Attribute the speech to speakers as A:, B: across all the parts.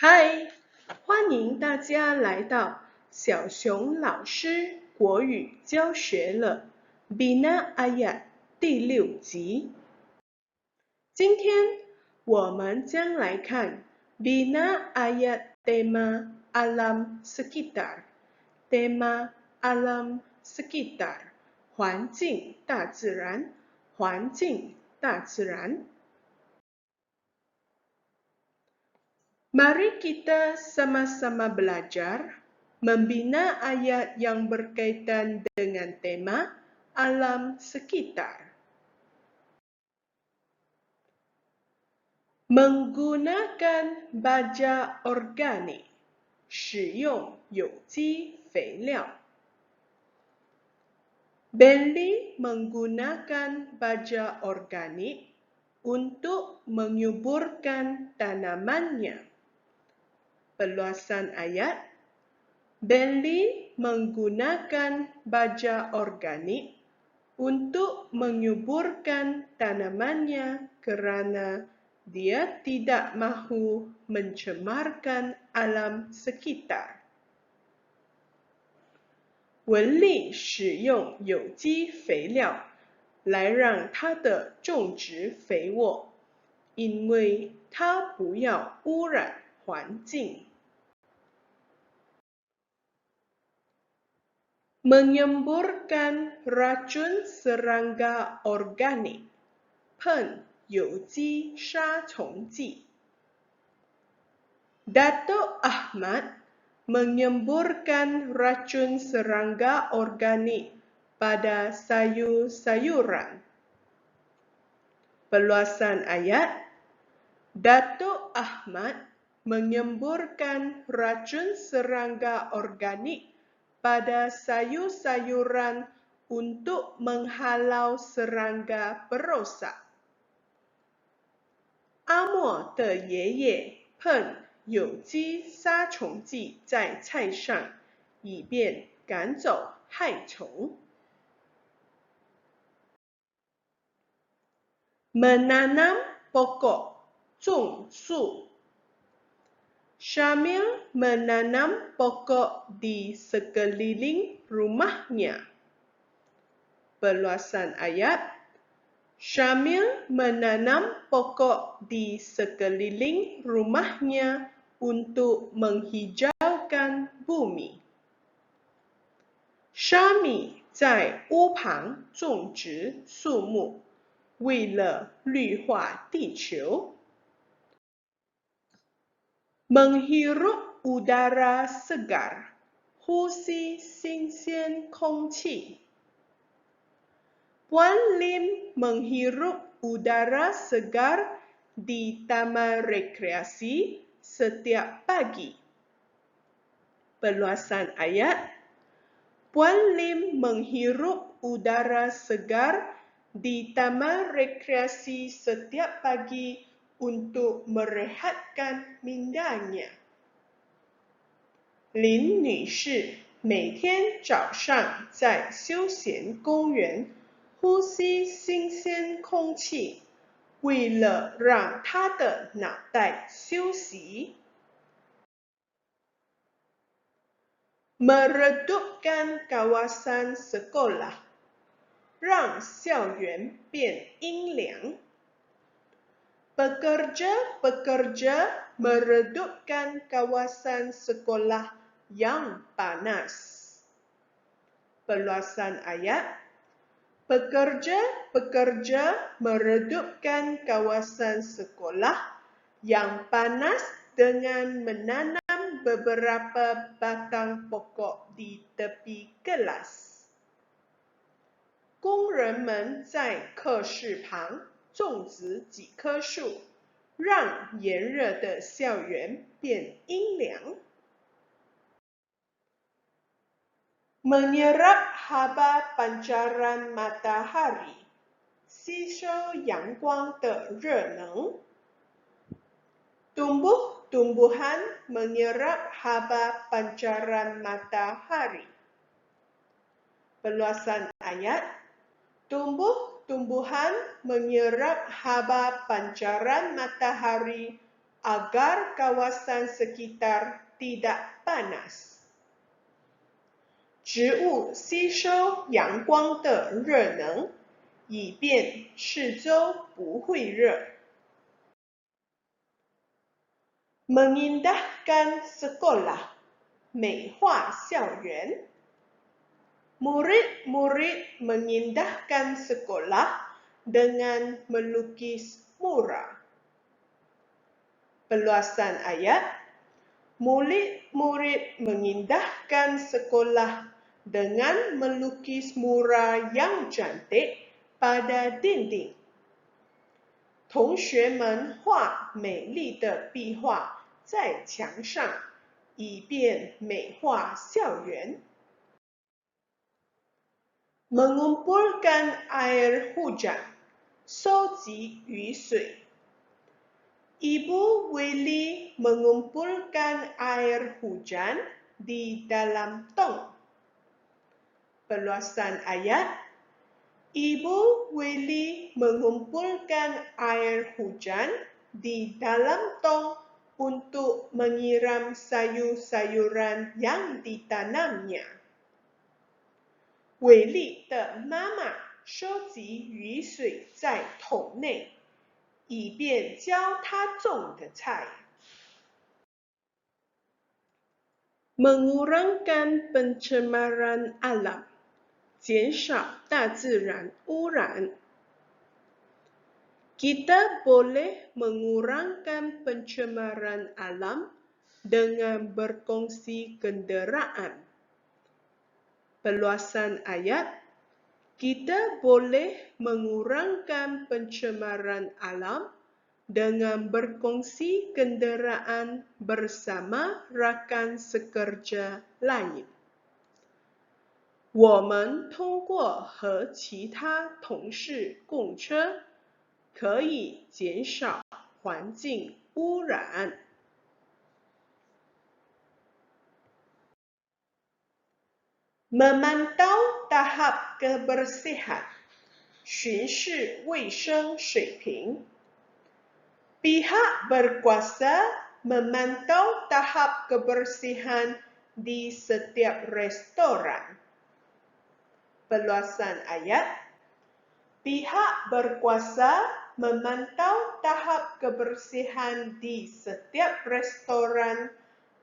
A: 嗨，欢迎大家来到小熊老师国语教学了 Bina Ayat 第6集。今天我们将来看 Bina Ayat tema alam sekitar。tema alam sekitar 环境大自然，环境大自然。Mari kita sama-sama belajar membina ayat yang berkaitan dengan tema alam sekitar. Menggunakan baja organik, 使用有机肥料。Benli menggunakan baja organik untuk menyuburkan tanamannya. Peluasan ayat, Benli menggunakan baja organik untuk menyuburkan tanamannya kerana dia tidak mahu mencemarkan alam sekitar. 文力使用有机肥料来让它的种植肥沃，因为它不要污染环境。Menyemburkan racun serangga organik, 喷有机杀虫剂。Datuk Ahmad menyemburkan racun serangga organik pada sayur-sayuran. Peluasan ayat, Datuk Ahmad menyemburkan racun serangga organik pada sayur-sayuran untuk menghalau serangga perosak. 阿莫的爷爷喷有机杀虫剂在菜上，以便赶走害虫。Menanam pokok, 种树。Syamil menanam pokok di sekeliling rumahnya. Peluasan ayat, Syamil menanam pokok di sekeliling rumahnya untuk menghijaukan bumi. Syami 在屋旁种植树木，为了绿化地球。Menghirup udara segar, 呼吸新鲜空气。Puan Lim menghirup udara segar di taman rekreasi setiap pagi. Peluasan ayat, Puan Lim menghirup udara segar di taman rekreasi setiap pagi untuk merehatkan mindanya. Lin 女士每天早上在休闲公园呼吸新鲜空气，为了让她的脑袋休息。Meredupkan kawasan sekolah, 让校园变阴凉。Pekerja-pekerja meredupkan kawasan sekolah yang panas. Peluasan ayat, pekerja-pekerja meredupkan kawasan sekolah yang panas dengan menanam beberapa batang pokok di tepi kelas. 工人们在课室旁种植几棵树，让炎热的校园变阴凉。Menyerap haba pancaran matahari, 吸收阳光的热能。Tumbuh-tumbuhan menyerap haba pancaran matahari. Peluasan ayat, tumbuh-tumbuhan menyerap haba pancaran matahari agar kawasan sekitar tidak panas. 植物吸收阳光的热能，以便四周不会热。Mengindahkan sekolah, 美化校园。Murid-murid mengindahkan sekolah dengan melukis mural. Peluasan ayat, murid-murid mengindahkan sekolah dengan melukis mural yang cantik pada dinding. 同学们画美丽的壁画在墙上，以便美化校园。Mengumpulkan air hujan, 收集雨水。Ibu Willy mengumpulkan air hujan di dalam tong. Peluasan ayat, Ibu Willy mengumpulkan air hujan di dalam tong untuk menyiram sayur-sayuran yang ditanamnya. 伟丽的妈妈收集雨水在桶内，以便浇她种的菜。Mengurangkan pencemaran alam, 减少大自然污染。Kita boleh mengurangkan pencemaran alam dengan berkongsi kenderaan. Peluasan ayat, kita boleh mengurangkan pencemaran alam dengan berkongsi kenderaan bersama rakan sekerja lain. 我们通过和其他同事共车，可以减少环境污染。Memantau tahap kebersihan, 巡视卫生水平。Pihak berkuasa memantau tahap kebersihan di setiap restoran. Peluasan ayat, pihak berkuasa memantau tahap kebersihan di setiap restoran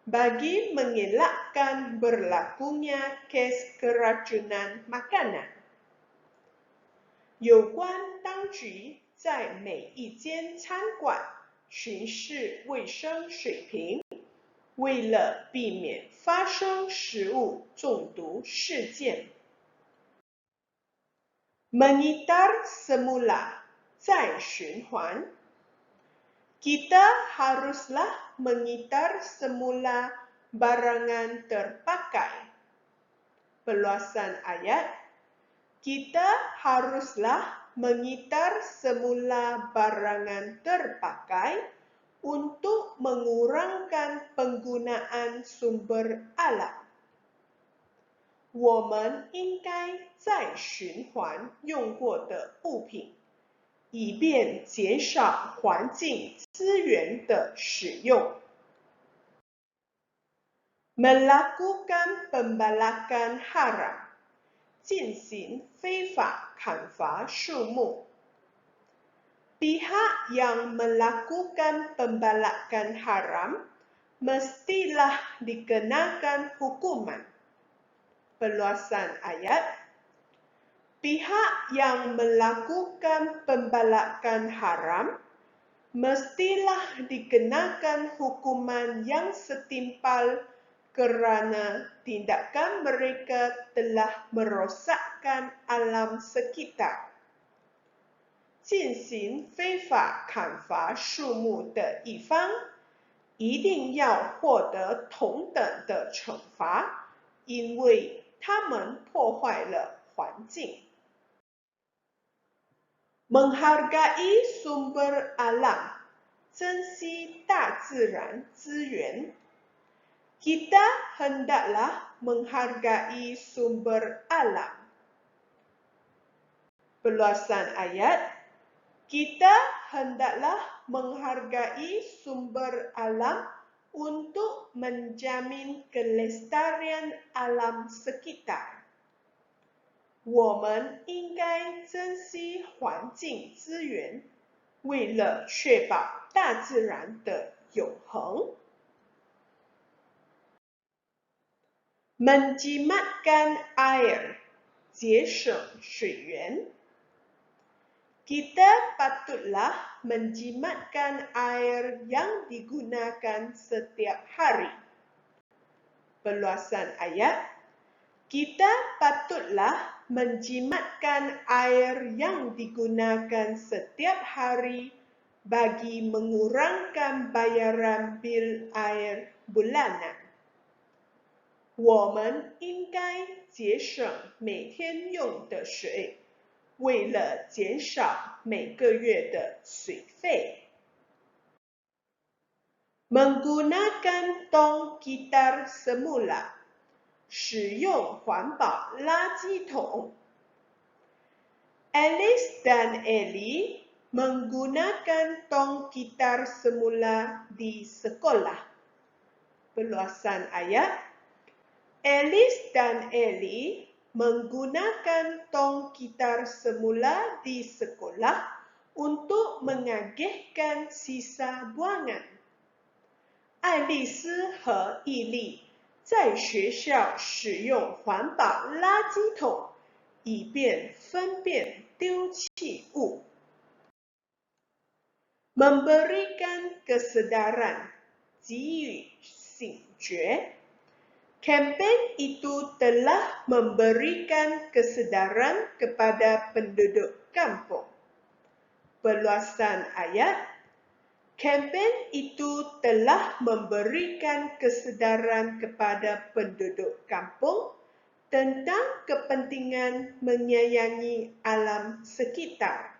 A: bagi mengelakkan berlakunya kes keracunan makanan. 有关当局在每一间餐馆巡视卫生水平，为了避免发生食物中毒事件。Mengitar semula, 再循环。Kita haruslah mengitar semula barangan terpakai. Peluasan ayat, kita haruslah mengitar semula barangan terpakai untuk mengurangkan penggunaan sumber alam. 我们应该再循环用过的物品，以便减少环境资源的使用。Melakukan pembalakan haram, 进行非法砍伐树木。Pihak yang melakukan pembalakan haram mestilah dikenakan hukuman. Peluasan ayat, pihak yang melakukan pembalakan haram mestilah dikenakan hukuman yang setimpal kerana tindakan mereka telah merosakkan alam sekitar. 进行非法砍伐树木的一方一定要获得同等的惩罚，因为他们破坏了环境。Menghargai sumber alam, 珍惜大自然资源。Kita hendaklah menghargai sumber alam. Peluasan ayat, kita hendaklah menghargai sumber alam untuk menjamin kelestarian alam sekitar. 我们应该珍惜环境资源，为了确保大自然的永恒。Menjimatkan air, 节省水源。Kita patutlah menjimatkan air yang digunakan setiap hari. Perluasan ayat. Kita patutlah menjimatkan air yang digunakan setiap hari bagi mengurangkan bayaran bil air bulanan. 我们应该节省每天用的水，为了减少每个月的水费。Menggunakan tong gitar semula, 使用环保垃圾桶。Alice dan Ellie menggunakan tong gitar semula di sekolah. Perluasan ayat. Alice dan Ellie menggunakan tong gitar semula di sekolah untuk mengagihkan sisa buangan. 爱丽丝和毅力在学校使用环保垃圾桶，以便分辨丢弃物。Memberikan kesedaran, 给予醒觉。Kempen itu telah memberikan kesedaran kepada penduduk kampung. Perluasan ayat. Kempen itu telah memberikan kesedaran kepada penduduk kampung tentang kepentingan menyayangi alam sekitar.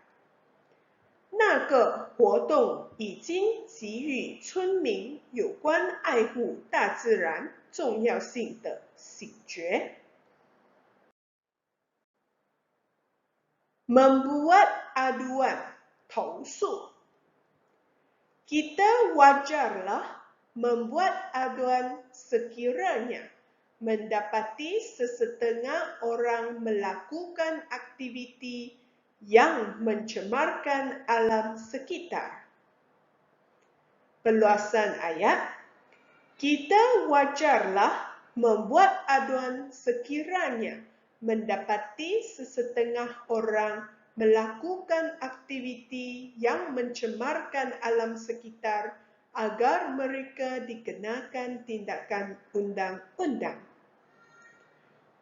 A: 那个活动已经给予村民有关爱护大自然重要性的醒觉。Membuat aduan, 投诉。Kita wajarlah membuat aduan sekiranya mendapati sesetengah orang melakukan aktiviti yang mencemarkan alam sekitar. Perluasan ayat. Kita wajarlah membuat aduan sekiranya mendapati sesetengah orang melakukan aktiviti yang mencemarkan alam sekitar agar mereka dikenakan tindakan undang-undang.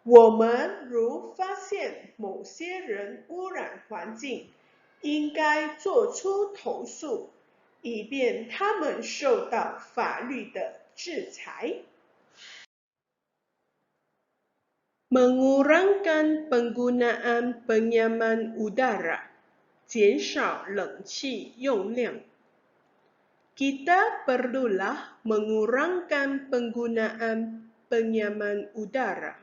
A: 我们如发现某些人污染环境，应该做出投诉，以便他们受到法律的制裁。Mengurangkan penggunaan penyaman udara, 减少冷气用量。Kita perlulah mengurangkan penggunaan penyaman udara.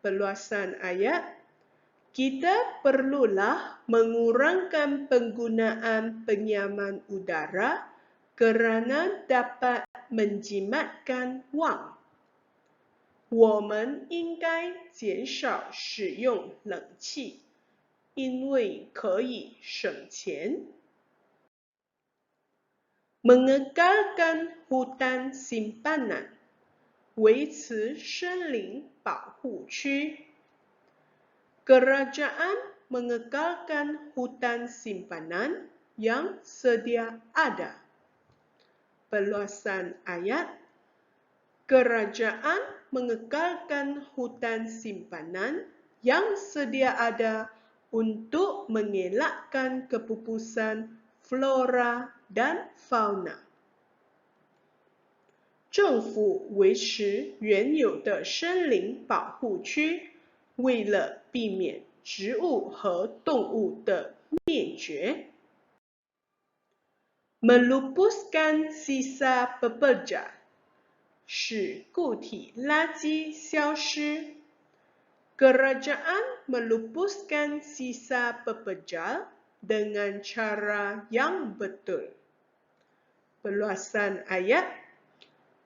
A: Perluasan ayat. Kita perlulah mengurangkan penggunaan penyaman udara kerana dapat menjimatkan wang. 我们应该减少使用冷气，因为可以省钱。Mengekalkan hutan simpanan, 维持森林保护区。Kerajaan mengekalkan hutan simpanan yang sedia ada. Perluasan ayat. Kerajaan mengekalkan hutan simpanan yang sedia ada untuk mengelakkan kepupusan flora dan fauna. 政府维持原有的森林保护区，为了避免植物和动物的灭绝。Melupuskan sisa pekerja, 使固体垃圾消失。Kerajaan melupuskan sisa pekerja dengan cara yang betul. Perluasan ayat.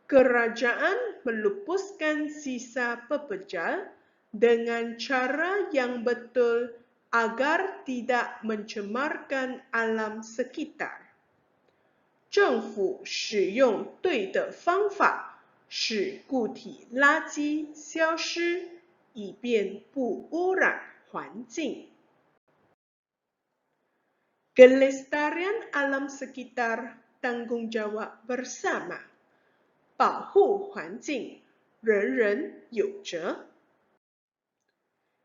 A: Kerajaan melupuskan sisa pepejal dengan cara yang betul agar tidak mencemarkan alam sekitar. 政府使用对的方法，使固体垃圾消失，以便不污染环境。Kelestarian alam sekitar tanggung jawab bersama， 保护环境，人人有责。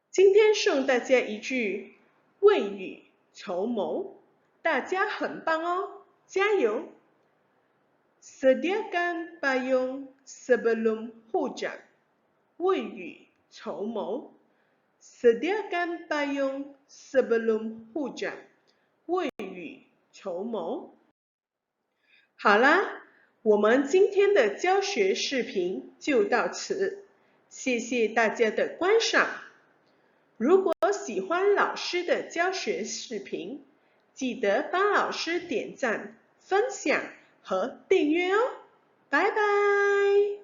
A: 今天送大家一句未雨绸缪，大家很棒哦，加油！ Sediakan payung sebelum hujan， 未雨绸缪。Sediakan payung sebelum hujan， 未雨绸缪。好啦，我们今天的教学视频就到此，谢谢大家的观赏。如果喜欢老师的教学视频，记得帮老师点赞、分享和订阅哦，拜拜。